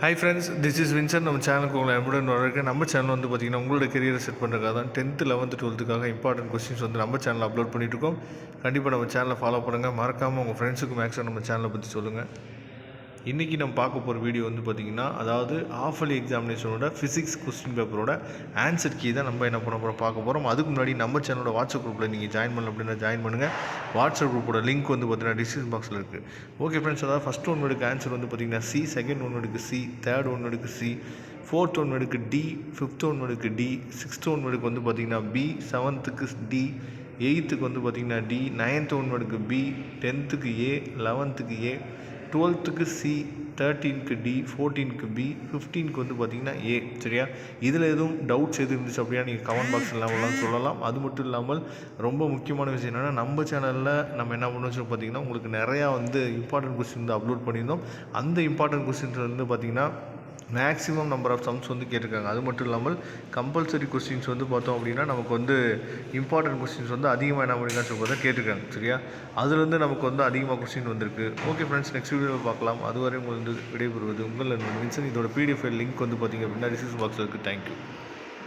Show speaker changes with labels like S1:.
S1: Hi friends, this is Vinson. நம்ம சேனலுக்கு உங்களை எப்படின்னு வரக்கு நம்ம சேனல் வந்து பார்த்திங்கன்னா உங்களோட கெரியரை செட் பண்ணுறதுக்காக தான் 10th 11th 12th important questions வந்து நம்ம சேனலில் அப்லோட் பண்ணிகிட்ருக்கோம். கண்டிப்பாக நம்ம சேனலை ஃபாலோ பண்ணுங்கள். மறக்காமல் உங்கள் ஃப்ரெண்ட்ஸுக்கு மேக்ஸிமம் நம்ம சேனலை பற்றி சொல்லுங்கள். இன்றைக்கி நம்ம பார்க்க போகிற வீடியோ வந்து பார்த்திங்கன்னா, அதாவது ஆஃப் இயர்லி எக்ஸாமினேஷனோட ஃபிசிக்ஸ் கொஸ்டின் பேப்பரோட ஆன்சர் கீ தான் நம்ம என்ன பண்ண போகிறோம் பார்க்க போகிறோம். அதுக்கு முன்னாடி நம்ம சேனலோட வாட்ஸ்அப் குரூப்பில் நீங்கள் ஜாயின் பண்ணல அப்படின்னா ஜாயின் பண்ணுங்கள். வாட்ஸ்அப் குரூப்போட லிங்க் வந்து பார்த்திங்கன்னா டிஸ்கிரிப்ஷன் பாக்ஸில் இருக்குது. ஓகே ஃப்ரெண்ட்ஸ், அதாவது ஃபஸ்ட் ஒன்னோடுக்கு ஆன்சர் வந்து பார்த்திங்கன்னா சி, செகண்ட் ஒன்னோடுக்கு சி, தேர்ட் ஒன்னோடுக்கு சி, ஃபோர்த் ஒன்னோடுக்கு டி, ஃபிஃப்த் ஒன்னோடுக்கு டி, சிக்ஸ்த் ஒன்னோடுக்கு வந்து பார்த்திங்கன்னா பி, செவன்த்துக்கு டி, எயித்துக்கு வந்து பார்த்திங்கன்னா டி, நைன்த் ஒன்னோடுக்கு B, 10th A, 11th A, 12th C, 13th D, 14th B, 15th வந்து பார்த்திங்கன்னா ஏ. சரியா? இதில் எதுவும் டவுட்ஸ் எது இருந்துச்சு அப்படின்னா நீங்கள் கமெண்ட் பாக்ஸில் லெவலாம் சொல்லலாம். அது மட்டும் இல்லாமல் ரொம்ப முக்கியமான விஷயம் என்னென்னா, நம்ம சேனலில் நம்ம என்ன பண்ணோம் பார்த்திங்கன்னா உங்களுக்கு நிறையா வந்து இம்பார்ட்டன்ட் கொஸ்டின் வந்து அப்லோட் பண்ணியிருந்தோம். அந்த இம்பார்ட்டன்ட் கொஸ்டின்ஸ் வந்து பார்த்திங்கன்னா மேக்ஸிமம் நம்பர் ஆஃப் சம்ஸ் வந்து கேட்டிருக்காங்க. அது மட்டும் இல்லாமல் கம்பல்சரி கொஸ்டின்ஸ் வந்து பார்த்தோம் அப்படின்னா நமக்கு வந்து இம்பார்ட்டன்ட் கொஸ்டின்ஸ் வந்து அதிகமாக என்ன பண்ணிக்கலாம் சொல்லி கேட்டிருக்காங்க. சரியா? அதுலேருந்து நமக்கு வந்து அதிகமாக கொஸ்டின் வந்திருக்கு. ஓகே ஃப்ரெண்ட்ஸ், நெக்ஸ்ட் வீடியோவில் பார்க்கலாம். அதுவரை உங்களுக்கு வந்து விடைபெறுவது உங்கள் நண்பன் வின்சன். இதோட PDF லிங்க் வந்து பார்த்திங்க அப்படின்னா டிஸ்கிரிப்ஷன் பாக்ஸில் இருக்குது. தேங்க்யூ.